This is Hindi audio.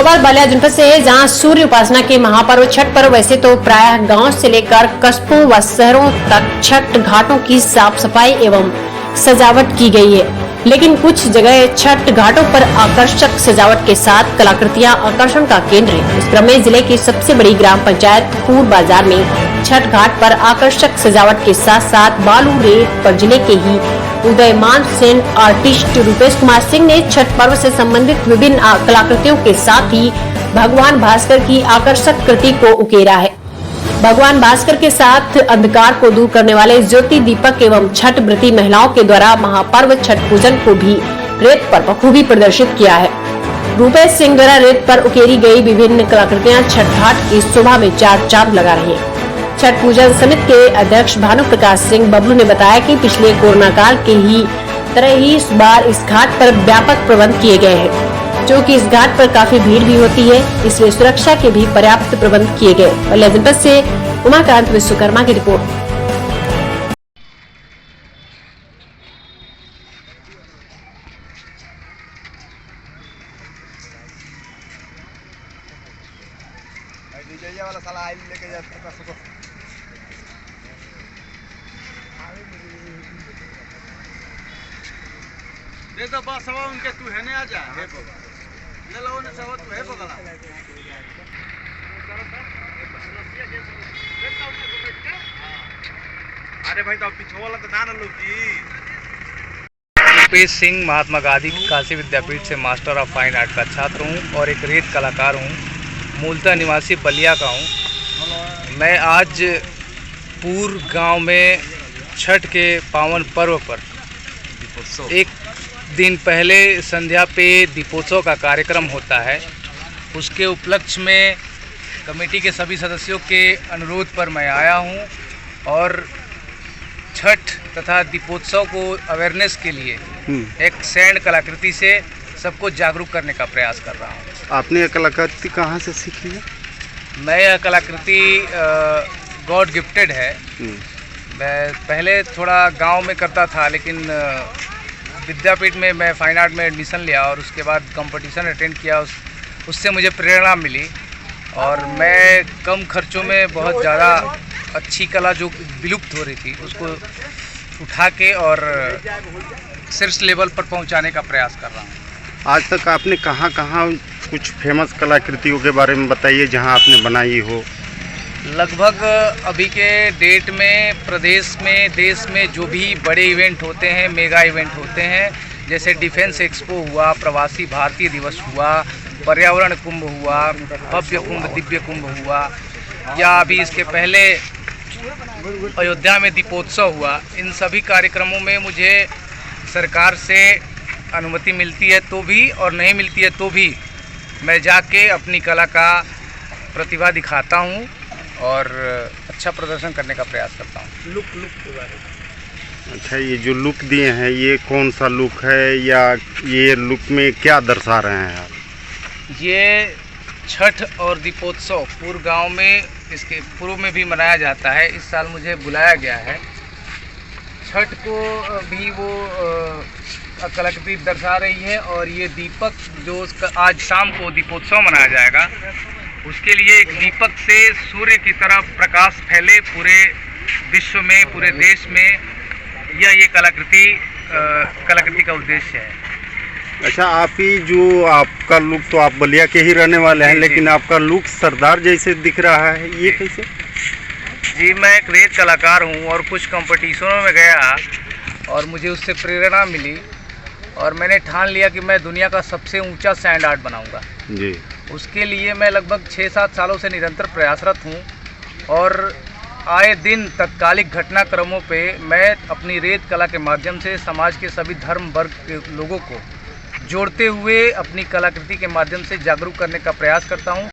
खबर बलिया जनपद से है, जहां सूर्य उपासना के महापर्व छठ पर्व वैसे तो प्रायः गांव से लेकर कस्बों व शहरों तक छठ घाटों की साफ सफाई एवं सजावट की गई है, लेकिन कुछ जगह छठ घाटों पर आकर्षक सजावट के साथ कलाकृतियां आकर्षण का केंद्र है। इस क्रम में जिले की सबसे बड़ी ग्राम पंचायत पूर्व बाजार में छठ घाट पर आकर्षक सजावट के साथ साथ बालू रेत पर जिले के ही उदयमान सेन आर्टिस्ट रूपेश कुमार सिंह ने छठ पर्व से संबंधित विभिन्न कलाकृतियों के साथ ही भगवान भास्कर की आकर्षक कृति को उकेरा है। भगवान भास्कर के साथ अंधकार को दूर करने वाले ज्योति दीपक एवं छठ व्रती महिलाओं के द्वारा महापर्व छठ पूजन को भी रेत पर बखूबी प्रदर्शित किया है। रूपेश सिंह द्वारा रेत पर उकेरी गई विभिन्न कलाकृतियां छठ घाट की शोभा में चार चांद लगा रही है। छठ पूजन समिति के अध्यक्ष भानु प्रकाश सिंह बबलू ने बताया कि पिछले कोरोना काल के ही तरह ही इस बार इस घाट पर व्यापक प्रबंध किए गए हैं, जो कि इस घाट पर काफी भीड़ भी होती है, इसलिए सुरक्षा के भी पर्याप्त प्रबंध किए गए। बलिया जनपद से उमाकांत विश्वकर्मा की रिपोर्ट। वाला साला आइल लेके जाता है। दे दो बस सब उनके तू है नहीं आ जा हे ले लो ने सब तू है पकड़ा अरे भाई तो पीछे वाला तो ना लो जी। रूपेश सिंह महात्मा गांधी काशी विद्यापीठ से मास्टर ऑफ फाइन आर्ट का छात्र हूं और एक रेत कलाकार हूं। मूलतः निवासी बलिया का हूं। मैं आज पूर्व गांव में छठ के पावन पर्व पर एक दिन पहले संध्या पे दीपोत्सव का कार्यक्रम होता है। उसके उपलक्ष्य में कमेटी के सभी सदस्यों के अनुरोध पर मैं आया हूं और छठ तथा दीपोत्सव को अवेयरनेस के लिए एक सैंड कलाकृति से सबको जागरूक करने का प्रयास कर रहा हूं। आपने यह कलाकृति कहाँ से सीखी है? मैं यह कलाकृति गॉड गिफ्टेड है। मैं पहले थोड़ा गांव में करता था, लेकिन विद्यापीठ में मैं फाइन आर्ट में एडमिशन लिया और उसके बाद कंपटीशन अटेंड किया। उससे मुझे प्रेरणा मिली और मैं कम खर्चों में बहुत ज़्यादा अच्छी कला जो विलुप्त हो रही थी उसको उठा के और शीर्ष लेवल पर पहुंचाने का प्रयास कर रहा हूं। आज तक आपने कहाँ कहाँ कुछ फेमस कलाकृतियों के बारे में बताइए जहां आपने बनाई हो? लगभग अभी के डेट में प्रदेश में देश में जो भी बड़े इवेंट होते हैं, मेगा इवेंट होते हैं, जैसे डिफेंस एक्सपो हुआ, प्रवासी भारतीय दिवस हुआ, पर्यावरण कुंभ हुआ, भव्य कुंभ दिव्य कुंभ हुआ, या अभी इसके पहले अयोध्या में दीपोत्सव हुआ, इन सभी कार्यक्रमों में मुझे सरकार से अनुमति मिलती है तो भी और नहीं मिलती है तो भी मैं जाके अपनी कला का प्रतिभा दिखाता हूँ और अच्छा प्रदर्शन करने का प्रयास करता हूँ। लुक के बारे में। अच्छा, ये जो लुक दिए हैं ये कौन सा लुक है या ये लुक में क्या दर्शा रहे हैं आप? ये छठ और दीपोत्सव पूर्व गांव में इसके पूर्व में भी मनाया जाता है। इस साल मुझे बुलाया गया है। छठ को भी वो कलाकृति दर्शा रही है और ये दीपक जो आज शाम को दीपोत्सव मनाया जाएगा, उसके लिए एक दीपक से सूर्य की तरफ प्रकाश फैले पूरे विश्व में, पूरे देश में, ये कलाकृति का उद्देश्य है। अच्छा, आप ही जो आपका लुक तो आप बलिया के ही रहने वाले हैं, लेकिन आपका लुक सरदार जैसे दिख रहा है, ये कैसे? जी, मैं एक रेत कलाकार हूँ और कुछ कंपटीशनों में गया और मुझे उससे प्रेरणा मिली और मैंने ठान लिया कि मैं दुनिया का सबसे ऊंचा सैंड आर्ट बनाऊंगा। जी। उसके लिए मैं लगभग 6-7 सालों से निरंतर प्रयासरत हूँ और आए दिन तत्कालिक घटनाक्रमों पे मैं अपनी रेत कला के माध्यम से समाज के सभी धर्म वर्ग के लोगों को जोड़ते हुए अपनी कलाकृति के माध्यम से जागरूक करने का प्रयास करता हूँ।